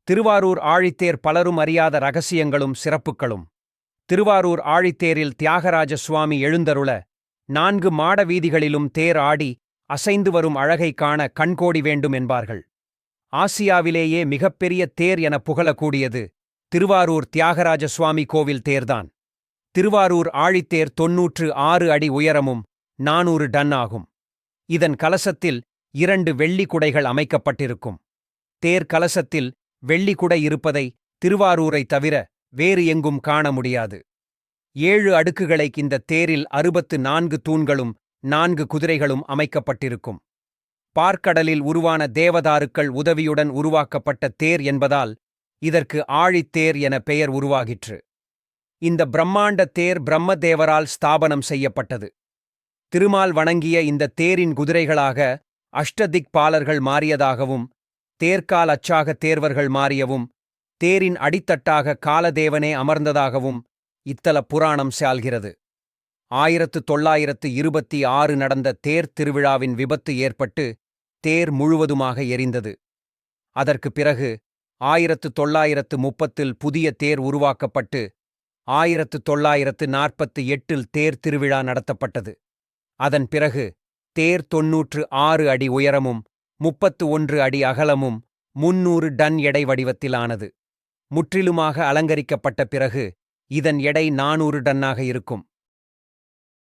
திருவாரூர் ஆழித்தேர் பலரும் அறியாத ரகசியங்களும் சிறப்புக்களும். திருவாரூர் ஆழித்தேரில் தியாகராஜ சுவாமி எழுந்தருள 4 மாட வீதிகளிலும் தேர் ஆடி அசைந்து வரும் அழகைக் காண கண்கோடி வேண்டும் என்பார்கள். ஆசியாவிலேயே மிகப்பெரிய தேர் என புகழக்கூடியது திருவாரூர் தியாகராஜ சுவாமி கோவில் தேர்தான். திருவாரூர் ஆழித்தேர் 96 அடி உயரமும் 400 டன் ஆகும். இதன் கலசத்தில் 2 வெள்ளி குடைகள் அமைக்கப்பட்டிருக்கும். தேர் கலசத்தில் வெள்ளி குடை இருப்பதை திருவாரூரைத் தவிர வேறு எங்கும் காண முடியாது. 7 அடுக்குகளை இந்த தேரில் 64 தூண்களும் 4 குதிரைகளும் அமைக்கப்பட்டிருக்கும். பார்க்கடலில் உருவான தேவதாருக்கள் உதவியுடன் உருவாக்கப்பட்ட தேர் என்பதால் இதற்கு ஆழித்தேர் என பெயர் உருவாகிற்று. இந்த பிரம்மாண்ட தேர் பிரம்மதேவரால் ஸ்தாபனம் செய்யப்பட்டது. திருமால் வணங்கிய இந்த தேரின் குதிரைகளாக அஷ்டதிக்பாலர்கள் மாறியதாகவும், தேர்கால் அச்சாக தேர்வர்கள் மாறியவும், தேரின் அடித்தட்டாக காலதேவனே அமர்ந்ததாகவும் இத்தல புராணம் சால்கிறது. 1926 நடந்த தேர் திருவிழாவின் விபத்து ஏற்பட்டு தேர் முழுவதுமாக எரிந்தது. அதற்குப் பிறகு 1930 புதிய தேர் உருவாக்கப்பட்டு 1948 தேர் திருவிழா நடத்தப்பட்டது. அதன் பிறகு தேர் 96 அடி உயரமும் 31 அடி அகலமும் 300 டன் எடை வடிவத்திலானது. முற்றிலுமாக அலங்கரிக்கப்பட்ட பிறகு இதன் எடை 400 டன்னாக இருக்கும்.